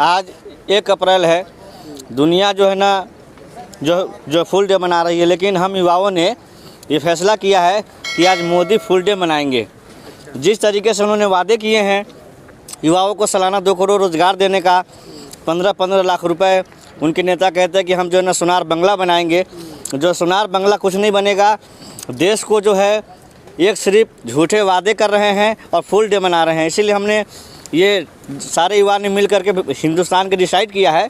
आज 1 अप्रैल है। दुनिया जो है ना जो फुल डे मना रही है, लेकिन हम युवाओं ने ये फैसला किया है कि आज मोदी फुल डे मनाएंगे। जिस तरीके से उन्होंने वादे किए हैं युवाओं को सालाना 2 करोड़ रोज़गार देने का, 15-15 लाख रुपए, उनके नेता कहते हैं कि हम जो है ना सोनार बंगला बनाएंगे। जो सोनार बंगला कुछ नहीं बनेगा। देश को जो है एक सिर्फ झूठे वादे कर रहे हैं और फुल डे मना रहे हैं। इसीलिए हमने ये सारे युवा ने मिल करके हिंदुस्तान के डिसाइड किया है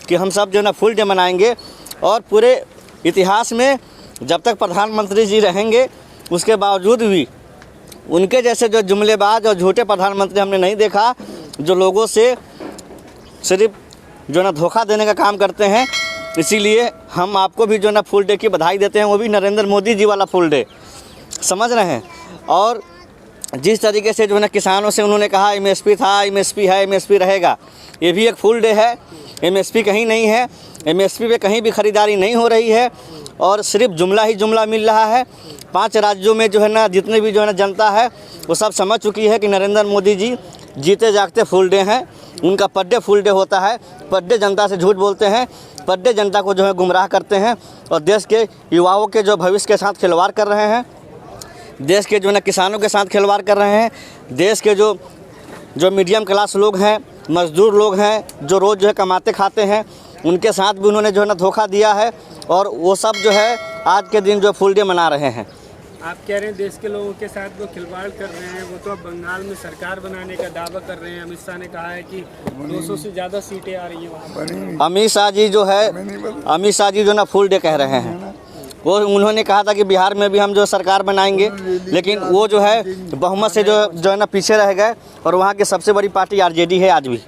कि हम सब जो है ना फुल डे मनाएंगे। और पूरे इतिहास में जब तक प्रधानमंत्री जी रहेंगे उसके बावजूद भी उनके जैसे जो जुमलेबाज और झूठे प्रधानमंत्री हमने नहीं देखा, जो लोगों से सिर्फ जो ना धोखा देने का काम करते हैं। इसीलिए हम आपको भी जो ना फुल डे की बधाई देते हैं, वो भी नरेंद्र मोदी जी वाला फुल डे, समझ रहे हैं। और जिस तरीके से जो है ना किसानों से उन्होंने कहा एमएसपी था, एमएसपी है, एमएसपी रहेगा, ये भी एक फुल डे है। एमएसपी कहीं नहीं है, एमएसपी पे कहीं भी ख़रीदारी नहीं हो रही है और सिर्फ जुमला ही जुमला मिल रहा है। 5 राज्यों में जो है ना जितने भी जो है ना जनता है वो सब समझ चुकी है कि नरेंद्र मोदी जी जीते जागते फुल डे हैं। उनका पर डे फुल डे होता है। पर डे जनता से झूठ बोलते हैं, पर डे जनता को जो है गुमराह करते हैं और देश के युवाओं के जो भविष्य के साथ खिलवाड़ कर रहे हैं, देश के जो है ना किसानों के साथ खिलवाड़ कर रहे हैं, देश के जो मीडियम क्लास लोग हैं, मज़दूर लोग हैं, जो रोज़ जो है कमाते खाते हैं, उनके साथ भी उन्होंने जो है ना धोखा दिया है। और वो सब जो है आज के दिन जो फुल डे मना रहे हैं। आप कह रहे हैं देश के लोगों के साथ वो खिलवाड़ कर रहे हैं। वो तो अब बंगाल में सरकार बनाने का दावा कर रहे हैं। अमित शाह ने कहा है कि 200 से ज़्यादा सीटें आ रही हैं वहाँ पर। अमित शाह जी जो ना फुल डे कह रहे हैं। वो उन्होंने कहा था कि बिहार में भी हम जो सरकार बनाएंगे, लेकिन वो जो है बहुमत से जो है ना पीछे रह गए। और वहाँ की सबसे बड़ी पार्टी आरजेडी है आज भी।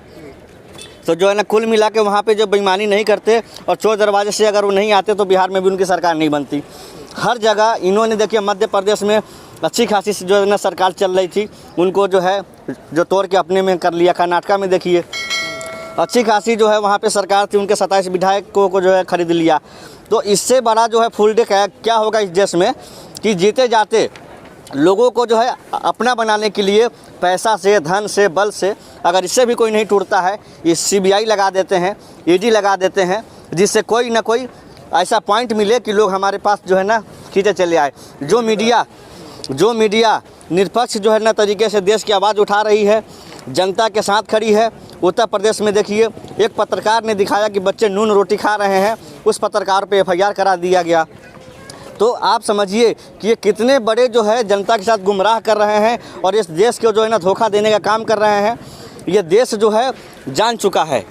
तो जो है ना कुल मिला के वहाँ पे जो बेईमानी नहीं करते और चोर दरवाजे से अगर वो नहीं आते तो बिहार में भी उनकी सरकार नहीं बनती। हर जगह इन्होंने देखिए मध्य प्रदेश में अच्छी खासी जो है ना सरकार चल रही थी, उनको जो है जो तोड़ के अपने में कर लिया। कर्नाटका में देखिए अच्छी खासी जो है वहाँ पे सरकार थी, उनके 27 विधायकों को जो है खरीद लिया। तो इससे बड़ा जो है फुल डे क्या होगा इस देश में कि जीते जाते लोगों को जो है अपना बनाने के लिए पैसा से, धन से, बल से, अगर इससे भी कोई नहीं टूटता है, ये CBI लगा देते हैं, ED लगा देते हैं, जिससे कोई ना कोई ऐसा पॉइंट मिले कि लोग हमारे पास जो है ना खींचे चले आए। जो मीडिया निष्पक्ष जो है ना तरीके से देश की आवाज़ उठा रही है, जनता के साथ खड़ी है। उत्तर प्रदेश में देखिए एक पत्रकार ने दिखाया कि बच्चे नून रोटी खा रहे हैं, उस पत्रकार पे FIR करा दिया गया। तो आप समझिए कि ये कितने बड़े जो है जनता के साथ गुमराह कर रहे हैं और इस देश को जो है ना धोखा देने का काम कर रहे हैं। ये देश जो है जान चुका है।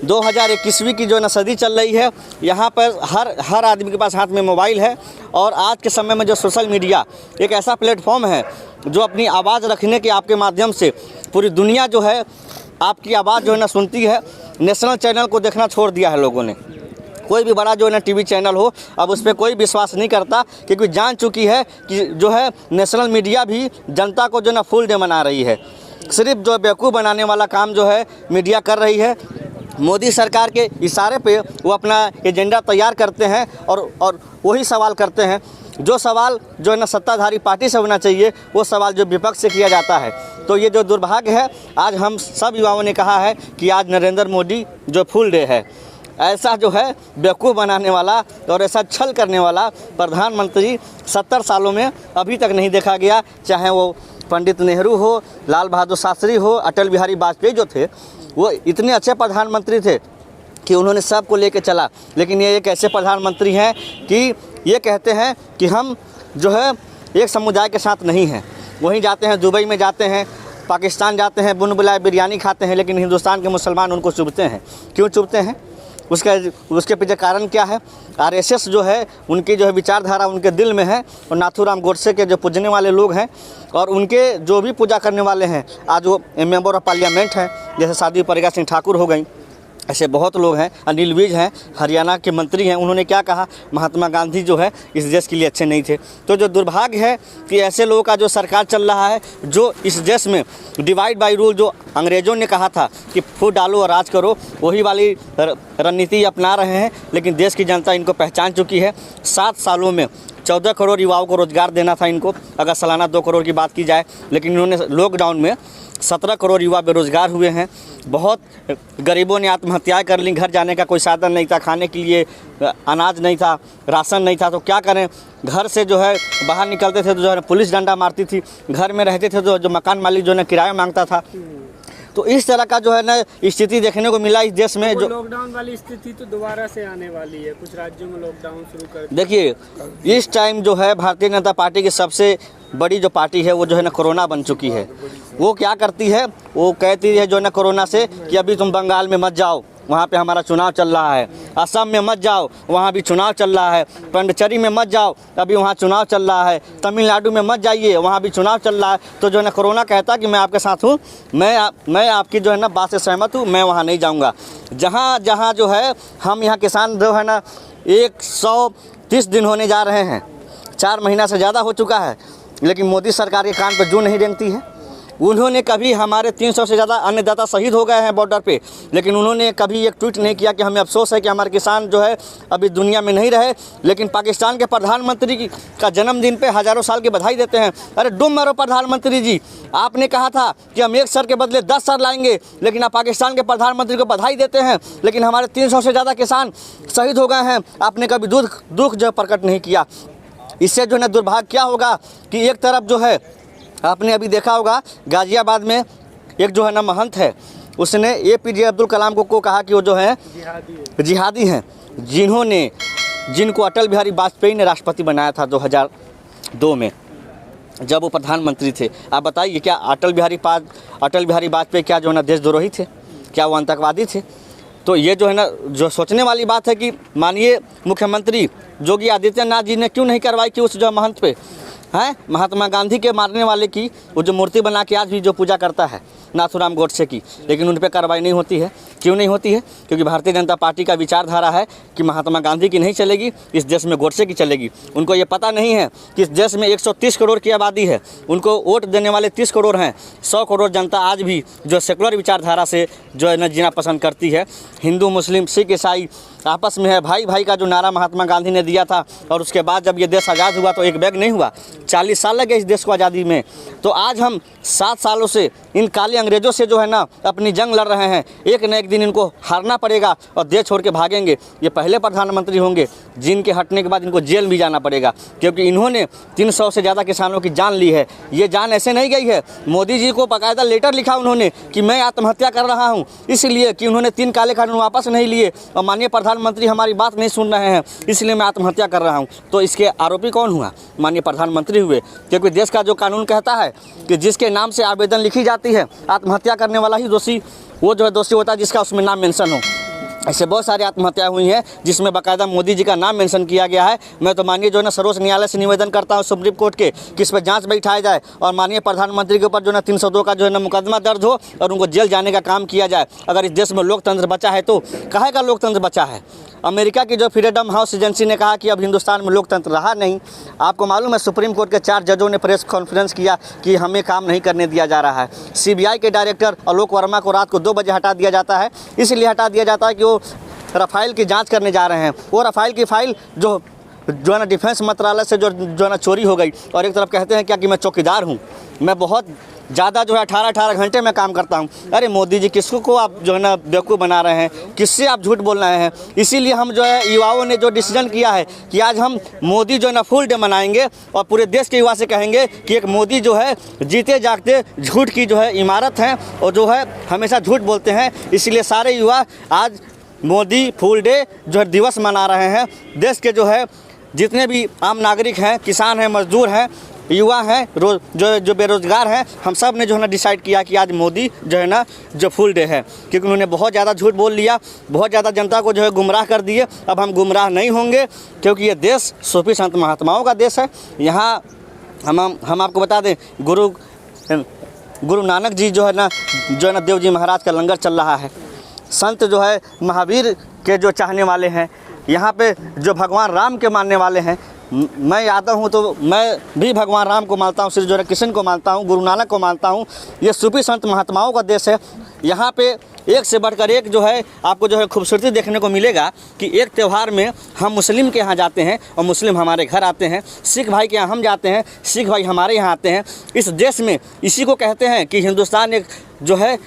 2021वीं की जो है ना सदी चल रही है। यहाँ पर हर आदमी के पास हाथ में मोबाइल है और आज के समय में जो सोशल मीडिया एक ऐसा प्लेटफॉर्म है जो अपनी आवाज़ रखने के आपके माध्यम से पूरी दुनिया जो है आपकी आवाज़ जो है ना सुनती है। नेशनल चैनल को देखना छोड़ दिया है लोगों ने। कोई भी बड़ा जो है ना टीवी चैनल हो अब उस पर कोई विश्वास नहीं करता, क्योंकि जान चुकी है कि जो है नेशनल मीडिया भी जनता को जो ना फुल डे मना रही है। सिर्फ जो बेवकूफ़ बनाने वाला काम जो है मीडिया कर रही है। मोदी सरकार के इशारे पे वो अपना एजेंडा तैयार करते हैं और वही सवाल करते हैं जो सवाल जो है ना सत्ताधारी पार्टी से होना चाहिए, वो सवाल जो विपक्ष से किया जाता है। तो ये जो दुर्भाग्य है, आज हम सब युवाओं ने कहा है कि आज नरेंद्र मोदी जो फुल डे है। ऐसा जो है बेवकूफ़ बनाने वाला और ऐसा छल करने वाला प्रधानमंत्री 70 सालों में अभी तक नहीं देखा गया। चाहे वो पंडित नेहरू हो, लाल बहादुर शास्त्री हो, अटल बिहारी वाजपेयी जो थे, वो इतने अच्छे प्रधानमंत्री थे कि उन्होंने सबको लेके चला। लेकिन ये एक ऐसे प्रधानमंत्री हैं कि ये कहते हैं कि हम जो है एक समुदाय के साथ नहीं हैं। वहीं जाते हैं, दुबई में जाते हैं, पाकिस्तान जाते हैं, बुन बुलाए बिरयानी खाते हैं, लेकिन हिंदुस्तान के मुसलमान उनको चुभते हैं। क्यों चुभते हैं? उसके पीछे कारण क्या है? RSS जो है उनकी जो है विचारधारा उनके दिल में है। और नाथूराम गोडसे के जो पूजने वाले लोग हैं और उनके जो भी पूजा करने वाले हैं, आज वो मेंबर ऑफ पार्लियामेंट हैं, जैसे साध्वी प्रज्ञा सिंह ठाकुर हो गई, ऐसे बहुत लोग हैं। अनिल विज हैं, हरियाणा के मंत्री हैं, उन्होंने क्या कहा, महात्मा गांधी जो है इस देश के लिए अच्छे नहीं थे। तो जो दुर्भाग्य है कि ऐसे लोगों का जो सरकार चल रहा है, जो इस देश में डिवाइड बाय रूल जो अंग्रेज़ों ने कहा था कि फूट डालो और राज करो, वही वाली रणनीति अपना रहे हैं। लेकिन देश की जनता इनको पहचान चुकी है। 7 सालों में 14 करोड़ युवाओं को रोज़गार देना था इनको, अगर सालाना 2 करोड़ की बात की जाए। लेकिन इन्होंने लॉकडाउन में 17 करोड़ युवा बेरोज़गार हुए हैं। बहुत गरीबों ने आत्महत्याएं कर ली, घर जाने का कोई साधन नहीं था, खाने के लिए अनाज नहीं था, राशन नहीं था, तो क्या करें। घर से जो है बाहर निकलते थे तो जो है पुलिस डंडा मारती थी, घर में रहते थे तो जो मकान मालिक जो है किराया मांगता था। तो इस तरह का जो है ना स्थिति देखने को मिला इस देश में। जो लॉकडाउन वाली स्थिति तो दोबारा से आने वाली है, कुछ राज्यों में लॉकडाउन शुरू कर देखिए, इस टाइम जो है भारतीय जनता पार्टी की सबसे बड़ी जो पार्टी है वो जो है ना कोरोना बन चुकी है। वो क्या करती है, वो कहती है जो है ना कोरोना से कि अभी तुम बंगाल में मत जाओ, वहाँ पे हमारा चुनाव चल रहा है, असम में मत जाओ, वहाँ भी चुनाव चल रहा है, पांडिचेरी में मत जाओ, अभी वहाँ चुनाव चल रहा है, तमिलनाडु में मत जाइए, वहाँ भी चुनाव चल रहा है। तो जो है ना कोरोना कहता कि मैं आपके साथ हूँ, मैं आपकी जो है ना बात से सहमत हूँ, मैं वहाँ नहीं जाऊँगा। जहाँ जहाँ जो है हम यहाँ किसान जो है ना 130 दिन होने जा रहे हैं, 4 महीना से ज़्यादा हो चुका है, लेकिन मोदी सरकार के कान पर जूं नहीं रेंगती है। उन्होंने कभी हमारे 300 से ज़्यादा अन्नदाता शहीद हो गए हैं बॉर्डर पे, लेकिन उन्होंने कभी एक ट्वीट नहीं किया कि हमें अफसोस है कि हमारे किसान जो है अभी दुनिया में नहीं रहे। लेकिन पाकिस्तान के प्रधानमंत्री का जन्मदिन पे हज़ारों साल की बधाई देते हैं। अरे डुम मरो प्रधानमंत्री जी, आपने कहा था कि हम 1 सर के बदले 10 सर लाएंगे, लेकिन आप पाकिस्तान के प्रधानमंत्री को बधाई देते हैं, लेकिन हमारे 300 से ज़्यादा किसान शहीद हो गए हैं, आपने कभी दुख जो प्रकट नहीं किया। इससे जो है ना दुर्भाग्य क्या होगा कि एक तरफ जो है आपने अभी देखा होगा गाज़ियाबाद में एक जो है ना महंत है, उसने APJ अब्दुल कलाम को कहा कि वो जो है जिहादी हैं, जिनको अटल बिहारी वाजपेयी ने राष्ट्रपति बनाया था 2002 में जब वो प्रधानमंत्री थे। आप बताइए क्या अटल बिहारी वाजपेयी क्या जो है ना देशद्रोही थे, क्या वो आतंकवादी थे? तो ये जो है ना जो सोचने वाली बात है कि माननीय मुख्यमंत्री योगी आदित्यनाथ जी ने क्यों नहीं कार्रवाई की उस जो महंत पे हैं, महात्मा गांधी के मारने वाले की वो जो मूर्ति बना के आज भी जो पूजा करता है नाथुराम गोडसे की, लेकिन उन पर कार्रवाई नहीं होती है। क्यों नहीं होती है? क्योंकि भारतीय जनता पार्टी का विचारधारा है कि महात्मा गांधी की नहीं चलेगी, इस देश में गोडसे की चलेगी। उनको ये पता नहीं है कि इस देश में 130 करोड़ की आबादी है, उनको वोट देने वाले 30 करोड़ हैं। 100 करोड़ जनता आज भी जो सेकुलर विचारधारा से जो है न जीना पसंद करती है। हिंदू, मुस्लिम, सिख, ईसाई आपस में है। भाई भाई का जो नारा महात्मा गांधी ने दिया था, और उसके बाद जब ये देश आज़ाद हुआ तो एक बैग नहीं हुआ, 40 साल लगे इस देश को आज़ादी में। तो आज हम 7 सालों से इन काले अंग्रेज़ों से जो है ना अपनी जंग लड़ रहे हैं। एक न एक दिन इनको हारना पड़ेगा और देश छोड़ के भागेंगे। ये पहले प्रधानमंत्री होंगे जिनके हटने के बाद इनको जेल भी जाना पड़ेगा, क्योंकि इन्होंने 300 से ज़्यादा किसानों की जान ली है। ये जान ऐसे नहीं गई है। मोदी जी को बाकायदा लेटर लिखा उन्होंने कि मैं आत्महत्या कर रहा हूँ, इसलिए कि उन्होंने 3 काले कानून वापस नहीं लिए और माननीय प्रधानमंत्री हमारी बात नहीं सुन रहे हैं, इसलिए मैं आत्महत्या कर रहा हूँ। तो इसके आरोपी कौन हुआ? माननीय प्रधानमंत्री हुए, क्योंकि देश का जो कानून कहता है कि जिसके नाम से आवेदन लिखी जाती है आत्महत्या करने वाला ही दोषी, वो जो है दोषी होता है जिसका उसमें नाम मेंशन हो। ऐसे बहुत सारी आत्महत्याएं हुई हैं जिसमें बाकायदा मोदी जी का नाम मेंशन किया गया है। मैं तो माननीय जो है ना सर्वोच्च न्यायालय से निवेदन करता हूं सुप्रीम कोर्ट के कि इस पर जांच बैठाया जाए और माननीय प्रधानमंत्री के ऊपर जो है ना 302 का जो है ना मुकदमा दर्ज हो और उनको जेल जाने का काम किया जाए। अगर इस देश में लोकतंत्र बचा है तो काहे का लोकतंत्र बचा है? अमेरिका की जो फ्रीडम हाउस एजेंसी ने कहा कि अब हिंदुस्तान में लोकतंत्र रहा नहीं। आपको मालूम है सुप्रीम कोर्ट के 4 जजों ने प्रेस कॉन्फ्रेंस किया कि हमें काम नहीं करने दिया जा रहा है। CBI के डायरेक्टर आलोक वर्मा को रात को 2 बजे हटा दिया जाता है, इसलिए हटा दिया जाता है कि वो राफेल की जांच करने जा रहे हैं। वो राफेल की फाइल जो है ना डिफेंस मंत्रालय से जो है ना चोरी हो गई, और एक तरफ कहते हैं क्या कि मैं चौकीदार हूँ, मैं बहुत ज़्यादा जो है 18 घंटे में काम करता हूँ। अरे मोदी जी, किसको को आप जो है ना बेवकूफ़ बना रहे हैं? किससे आप झूठ बोल रहे हैं? इसीलिए हम जो है युवाओं ने जो डिसीजन किया है कि आज हम मोदी जो है ना फुल डे मनाएंगे और पूरे देश के युवा से कहेंगे कि एक मोदी जो है जीते जागते झूठ की जो है इमारत है और जो है हमेशा झूठ बोलते हैं। इसीलिए सारे युवा आज मोदी फुल डे जो है दिवस मना रहे हैं। देश के जो है जितने भी आम नागरिक हैं, किसान हैं, मजदूर हैं, युवा हैं, जो बेरोज़गार हैं, हम सब ने जो है ना डिसाइड किया कि आज मोदी जो है ना जो फुल डे है, क्योंकि उन्होंने बहुत ज़्यादा झूठ बोल लिया, बहुत ज़्यादा जनता को जो है गुमराह कर दिए। अब हम गुमराह नहीं होंगे, क्योंकि ये देश सूफी संत महात्माओं का देश है। यहाँ हम आपको बता दें गुरु नानक जी जो है ना देव जी महाराज का लंगर चल रहा है। संत जो है महावीर के जो चाहने वाले हैं, यहाँ पे जो भगवान राम के मानने वाले हैं। मैं यादव हूँ तो मैं भी भगवान राम को मानता हूँ, श्री जो है कृष्ण को मानता हूँ, गुरु नानक को मानता हूँ। ये सूफी संत महात्माओं का देश है। यहाँ पे एक से बढ़कर एक जो है आपको जो है खूबसूरती देखने को मिलेगा कि एक त्यौहार में हम मुस्लिम के यहाँ जाते हैं और मुस्लिम हमारे घर आते हैं, सिख भाई के यहाँ हम जाते हैं, सिख भाई हमारे यहाँ आते हैं। इस देश में इसी को कहते हैं कि हिंदुस्तान एक जो है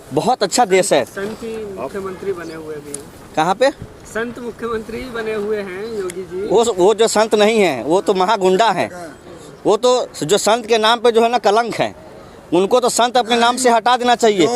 बहुत अच्छा देश है। संत ही मुख्यमंत्री बने हुए भी हैं। कहाँ पे? संत मुख्यमंत्री बने हुए हैं योगी जी। वो जो संत नहीं हैं वो तो महागुंडा हैं। वो तो जो संत के नाम पे जो है ना कलंक है, उनको तो संत अपने नाम से हटा देना चाहिए।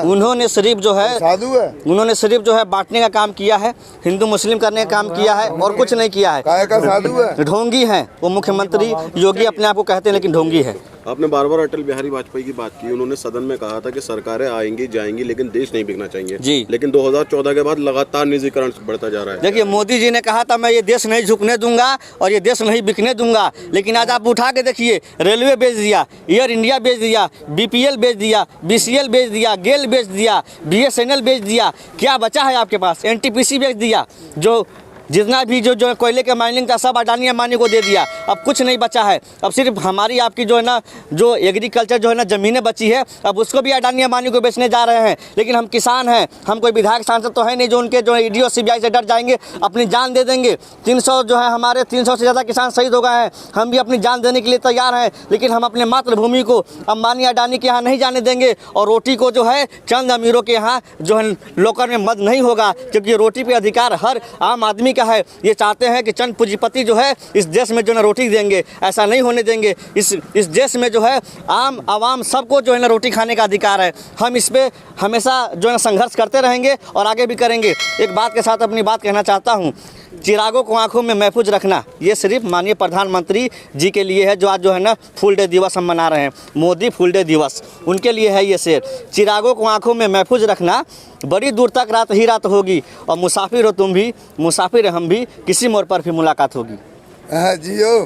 उन्होंने सिर्फ जो है साधु है, उन्होंने सिर्फ जो है बांटने का काम किया है, हिंदू मुस्लिम करने का काम किया है और कुछ नहीं किया है। काय का साधु है, ढोंगी है वो मुख्यमंत्री योगी, अपने आप को कहते हैं लेकिन ढोंगी है। आपने बार बार अटल बिहारी वाजपेयी की बात की। उन्होंने सदन में कहा था कि सरकारें आएंगी जाएंगी लेकिन देश नहीं बिकना चाहिए जी। लेकिन 2014 के बाद लगातार निजीकरण बढ़ता जा रहा है। देखिए, मोदी जी ने कहा था मैं ये देश नहीं झुकने दूंगा और ये देश नहीं बिकने दूंगा, लेकिन आज आप उठा के देखिए, रेलवे बेच दिया, एयर इंडिया बेच दिया, BPL बेच दिया, BCL बेच दिया, गेल बेच दिया, BSNL बेच दिया। क्या बचा है आपके पास? NTPC बेच दिया। जो जितना भी जो कोयले का माइनिंग था सब अडानी अंबानी को दे दिया। अब कुछ नहीं बचा है। अब सिर्फ हमारी आपकी जो है ना जो एग्रीकल्चर जो है ना ज़मीनें बची है, अब उसको भी अडानी अंबानी को बेचने जा रहे हैं। लेकिन हम किसान हैं, हम कोई विधायक सांसद तो है नहीं जो उनके जो ED और CBI से डर जाएंगे, अपनी जान दे देंगे। 300 जो है हमारे 300 से ज़्यादा किसान शहीद हो गए हैं, हम भी अपनी जान देने के लिए तैयार हैं। लेकिन हम अपने मातृभूमि को अंबानी अडानी के यहाँ नहीं जाने देंगे और रोटी को जो है चंद अमीरों के यहाँ जो है लॉकर में मद नहीं होगा, क्योंकि रोटी पे अधिकार हर आम आदमी का है। ये चाहते हैं कि चंद पूंजीपति जो है इस देश में जो है रोटी देंगे, ऐसा नहीं होने देंगे। इस देश में जो है आम आवाम सबको जो है ना रोटी खाने का अधिकार है। हम इस पे हमेशा जो है ना संघर्ष करते रहेंगे और आगे भी करेंगे। एक बात के साथ अपनी बात कहना चाहता हूँ, चिरागों को आंखों में महफूज रखना, ये सिर्फ माननीय प्रधानमंत्री जी के लिए है जो आज जो है ना फूल डे दिवस हम मना रहे हैं, मोदी फूल डे दिवस, उनके लिए है ये शेर। चिरागों को आंखों में महफूज रखना, बड़ी दूर तक रात ही रात होगी और मुसाफिर हो तुम भी, मुसाफिर हम भी, किसी मोड़ पर भी मुलाकात होगी। हाँ जियो।